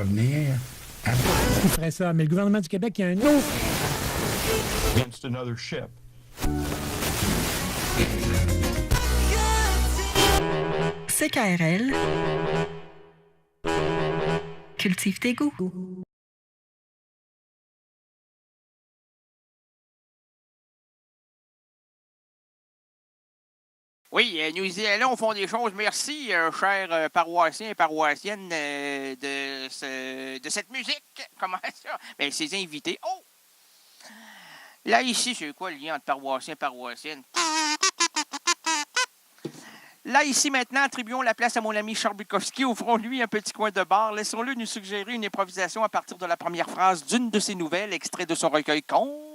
revenir. Il ferait ça, mais le gouvernement du Québec, il y a un autre. Against another ship. CKRL. Cultive tes goûts. Oui, nous y allons au fond des choses. Merci, chers paroissiens et paroissiennes de cette musique. Comment ça? Bien, ces invités. Oh! Là, ici, c'est quoi le lien entre paroissiens et paroissiennes? Là, ici, maintenant, attribuons la place à mon ami Charles Bukowski. Ouvrons-lui un petit coin de bar. Laissons-le nous suggérer une improvisation à partir de la première phrase d'une de ses nouvelles, extrait de son recueil qu'on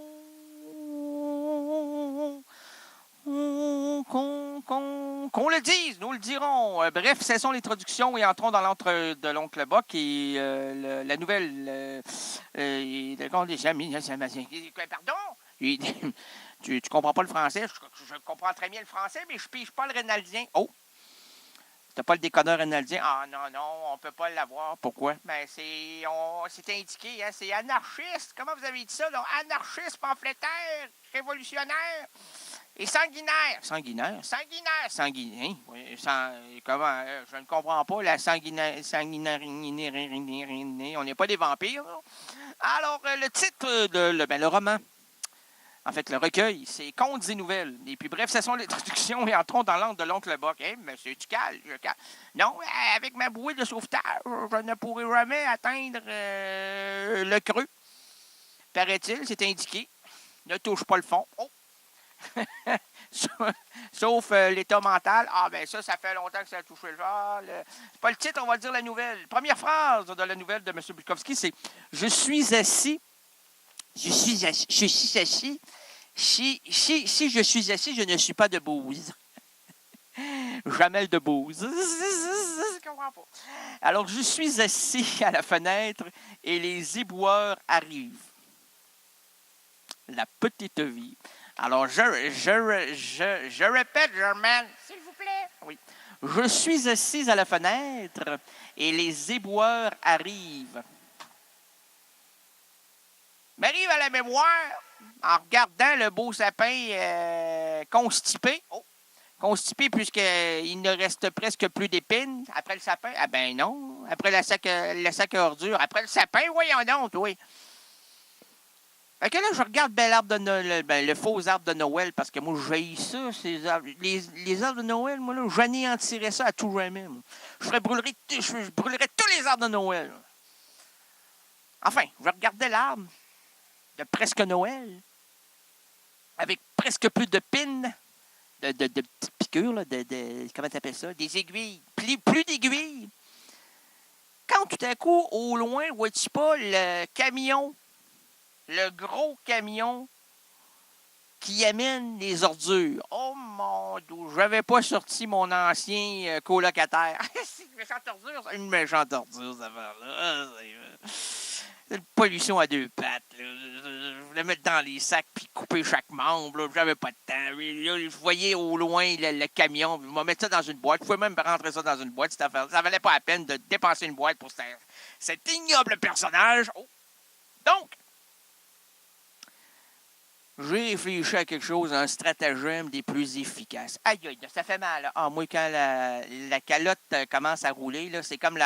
le dise, nous le dirons. Bref, cessons les traductions et entrons dans l'antre de l'oncle Boc et la nouvelle... Pardon? Tu comprends pas le français? Je comprends très bien le français, mais je pige pas le rénaldien. Oh! T'as pas le décodeur rénaldien? Ah non, on peut pas l'avoir. Pourquoi? Ben, c'est indiqué, hein? C'est anarchiste. Comment vous avez dit ça? Donc, anarchiste, pamphlétaire, révolutionnaire et sanguinaire. Sanguinaire? Sanguinaire. Oui, comment? Je ne comprends pas la sanguinaire. On n'est pas des vampires, là. Alors, le titre le roman. En fait, le recueil, c'est Contes et nouvelles. Et puis, bref, ce sont les traductions et entrons dans l'angle de l'oncle Boc. Hein, monsieur, tu cales, je cale. Non, avec ma bouée de sauvetage, je ne pourrai jamais atteindre le creux. Paraît-il, c'est indiqué. Ne touche pas le fond. Oh! Sauf l'état mental. Ah, ben ça fait longtemps que ça a touché le fond. C'est pas le titre, on va dire la nouvelle. Première phrase de la nouvelle de M. Bukowski, c'est « Je suis assis. Si je suis assis, je ne suis pas de bouse. » Jamel de bouse. Je comprends pas. Alors, je suis assis à la fenêtre et les éboueurs arrivent. La petite vie. Alors, je répète, Germaine. S'il vous plaît. Oui. Je suis assise à la fenêtre et les éboueurs arrivent. M'arrive à la mémoire en regardant le beau sapin constipé. Oh! Constipé puisqu'il ne reste presque plus d'épines après le sapin. Ah ben non. Après le sac à ordures. Après le sapin, voyons donc, oui. Fait que là, je regarde le faux arbre de Noël, parce que moi, j'haïs ça, ces arbres. Les arbres de Noël, moi, là, j'anéantirais ça à tout jamais. Je brûlerais tous les arbres de Noël. Enfin, je regardais l'arbre de presque Noël, avec presque plus de pines, de petites piqûres, là, comment t'appelles ça? Des aiguilles, plus d'aiguilles. Quand tout à coup, au loin, vois-tu pas le camion, le gros camion qui amène les ordures? Oh mon Dieu, j'avais pas sorti mon ancien colocataire. C'est une méchante ordure, ça. Une méchante ordure, cette affaire-là. C'est une pollution à deux pattes. Là. Je voulais mettre dans les sacs puis couper chaque membre. Là. J'avais pas de temps. Là, je voyais au loin le camion. Je vais mettre ça dans une boîte. Je pouvais même rentrer ça dans une boîte, cette affaire. Ça valait pas la peine de dépenser une boîte pour cet ignoble personnage. Oh. Donc, j'ai réfléchi à quelque chose, un stratagème des plus efficaces. Aïe, aïe, ça fait mal. Là. Ah, moi, quand la calotte commence à rouler, là, c'est comme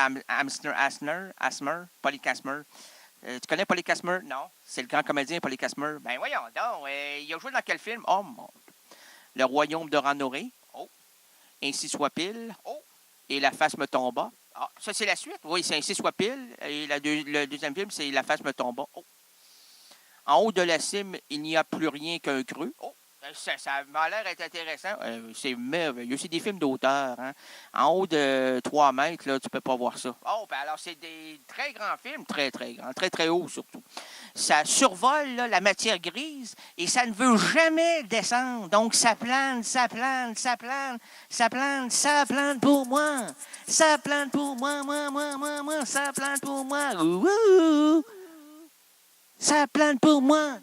Polly Casmer. Tu connais Polly Casmer? Non. C'est le grand comédien Polly Casmer. Ben voyons donc. Il a joué dans quel film? Oh, mon Dieu. Le Royaume de Ranoré. Oh. Ainsi soit-il. Oh. Et La face me tomba. Ah, ça, c'est la suite? Oui, c'est Ainsi soit-il. Et le deuxième film, c'est La face me tomba. Oh. En haut de la cime, il n'y a plus rien qu'un creux. Oh, ça m'a l'air d'être intéressant. C'est merveilleux. C'est des films d'auteur. Hein? En haut de 3 mètres, là, tu ne peux pas voir ça. Oh, ben alors, c'est des très grands films. Très, très grands. Très, très hauts, surtout. Ça survole là, la matière grise et ça ne veut jamais descendre. Donc, ça plane, ça plane, ça plane, ça plane, ça plane pour moi. Ça plane pour moi, moi, ça plane pour moi. Ouh. Ça plane pour moi.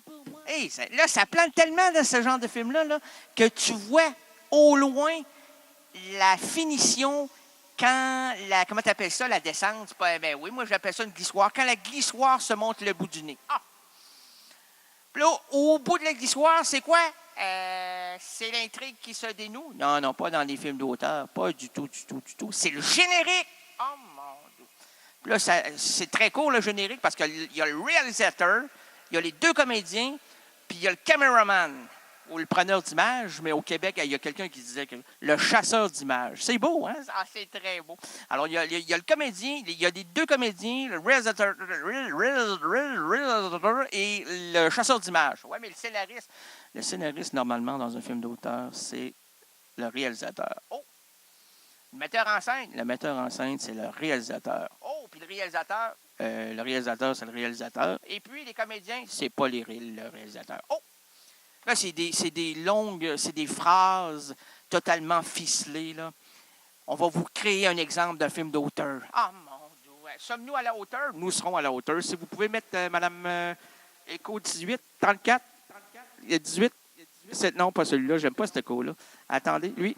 Hey, ça plane tellement dans ce genre de film-là là, que tu vois au loin la finition quand la... Comment t'appelles ça, la descente? C'est pas, ben oui, moi, j'appelle ça une glissoire. Quand la glissoire se monte le bout du nez. Ah! Puis là, au bout de la glissoire, c'est quoi? C'est l'intrigue qui se dénoue? Non, non, pas dans les films d'auteur. Pas du tout, du tout, du tout. C'est le générique! Oh, mon Dieu! Puis là, c'est très court, le générique, parce qu'il y a le réalisateur, il y a les deux comédiens, puis il y a le caméraman, ou le preneur d'images, mais au Québec, il y a quelqu'un qui disait que le chasseur d'images. C'est beau, hein? Ah, c'est très beau. Alors, il y a le comédien, il y a les deux comédiens, le réalisateur et le chasseur d'images. Oui, mais le scénariste, normalement, dans un film d'auteur, c'est le réalisateur. Oh! Le metteur en scène, c'est le réalisateur. Oh, puis le réalisateur, c'est le réalisateur. Et puis, les comédiens, c'est pas le réalisateur. Oh! Là, c'est des phrases totalement ficelées, là. On va vous créer un exemple d'un film d'auteur. Ah, mon Dieu! Ouais. Sommes-nous à la hauteur? Nous serons à la hauteur. Si vous pouvez mettre Mme Écho 18, 34, il y a 18, non, pas celui-là, j'aime pas cet écho-là. Attendez, lui.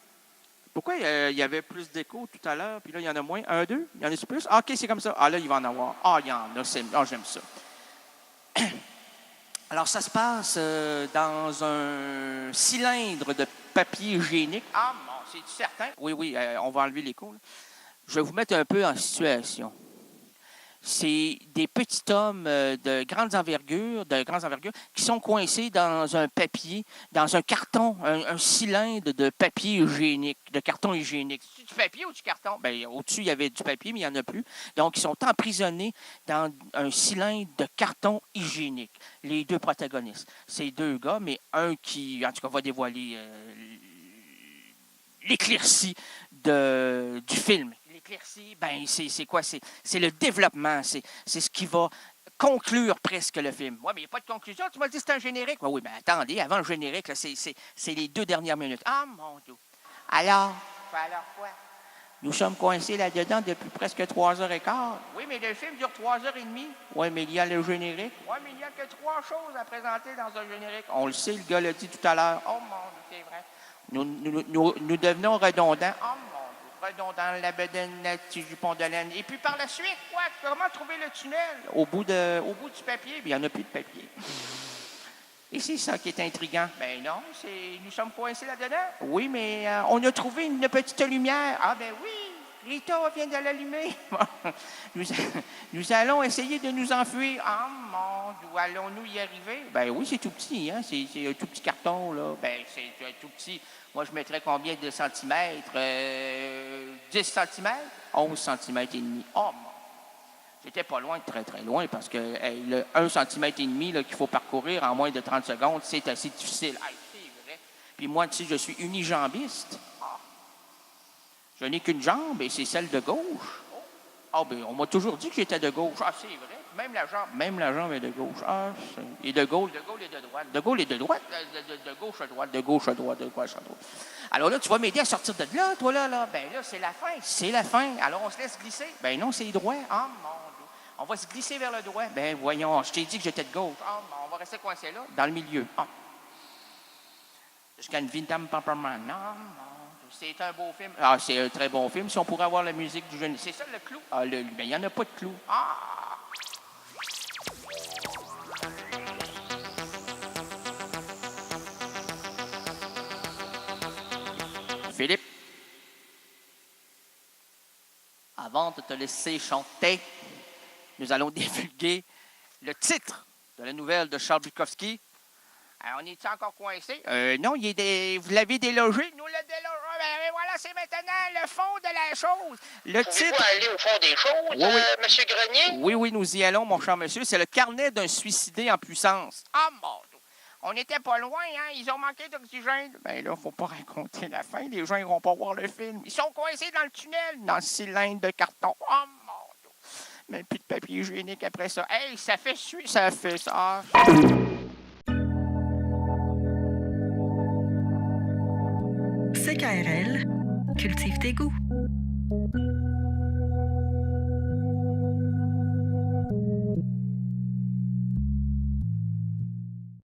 Pourquoi il y avait plus d'écho tout à l'heure, puis là, il y en a moins? 1, 2? Il y en a plus? Ah, OK, c'est comme ça. Ah, là, il va en avoir. Ah, il y en a. J'aime ça. Alors, ça se passe dans un cylindre de papier hygiénique. Ah, bon, c'est certain? Oui, on va enlever l'écho. Là. Je vais vous mettre un peu en situation. C'est des petits hommes de grandes envergures, qui sont coincés dans un papier, dans un carton, un cylindre de papier hygiénique, de carton hygiénique. C'est du papier ou du carton? Bien, au-dessus, il y avait du papier, mais il n'y en a plus. Donc, ils sont emprisonnés dans un cylindre de carton hygiénique. Les deux protagonistes. C'est deux gars, mais un qui, en tout cas, va dévoiler l'éclaircie du film. L'éclaircie, ben c'est quoi? C'est le développement. C'est ce qui va conclure presque le film. Oui, mais il n'y a pas de conclusion. Tu m'as dit que c'est un générique. Oui, mais attendez, avant le générique, là, c'est les 2 dernières minutes. Ah, mon Dieu. Alors quoi? Nous sommes coincés là-dedans depuis presque 3h15. Oui, mais le film dure 3h30. Oui, mais il y a le générique. Oui, mais il n'y a que 3 choses à présenter dans un générique. On le sait, le gars l'a dit tout à l'heure. Oh, mon Dieu, c'est vrai. Nous devenons redondants. Oh, mon Dieu, redondants, la bedaine, le petit jupon de laine. Et puis par la suite, quoi? Comment trouver le tunnel? Au bout du papier, il n'y en a plus de papier. Et c'est ça qui est intriguant. Ben non, nous sommes coincés là-dedans. Oui, mais on a trouvé une petite lumière. Ah ben oui, Rita vient de l'allumer. Nous allons essayer de nous enfuir. Ah mon Dieu, allons-nous y arriver? Ben oui, c'est tout petit, hein? C'est un tout petit carton, là. Ben c'est tout petit. Moi, je mettrais combien de centimètres? 10 centimètres? 11 centimètres et demi. Oh mon. J'étais pas loin, très, très loin, parce que le 1,5 cm qu'il faut parcourir en moins de 30 secondes, c'est assez difficile. Ah, c'est vrai. Puis moi, tu sais, je suis unijambiste. Ah. Je n'ai qu'une jambe, et c'est celle de gauche. Ah, bien, on m'a toujours dit que j'étais de gauche. Ah, c'est vrai. Même la jambe est de gauche. Ah, et de gauche et de droite. De gauche et de droite. De gauche à droite, de gauche à droite, de gauche à droite. Alors là, tu vas m'aider à sortir de là, toi, là. Ben là, c'est la fin. C'est la fin. Alors, on se laisse glisser. Ben non, c'est droit. Ah, mon Dieu. On va se glisser vers le droit. Ben voyons, je t'ai dit que j'étais de gauche. Ah, on va rester coincé là, dans le milieu. Ah. Jusqu'à une vitam pampaman. Non, c'est un beau film. Ah, c'est un très bon film. Si on pourrait avoir la musique du jeune. C'est ça le clou? Ah, ben il n'y en a pas de clou. Ah! Philippe, avant de te laisser chanter, nous allons divulguer le titre de la nouvelle de Charles Bukowski. On est-tu encore coincé? Non, vous l'avez délogé. Nous le délogeons. Ben, voilà, c'est maintenant le fond de la chose. Le titre... Pouvez-vous aller au fond des choses, oui. Monsieur Grenier? Oui, nous y allons, mon cher monsieur. C'est le carnet d'un suicidé en puissance. Ah, mon Dieu. On n'était pas loin, hein? Ils ont manqué d'oxygène. Ben là, faut pas raconter la fin. Les gens iront pas voir le film. Ils sont coincés dans le tunnel, dans le cylindre de carton. Oh, mon Dieu. Même plus de papier hygiénique après ça. Hey, ça fait suer, ça fait ça. CKRL, cultive tes goûts.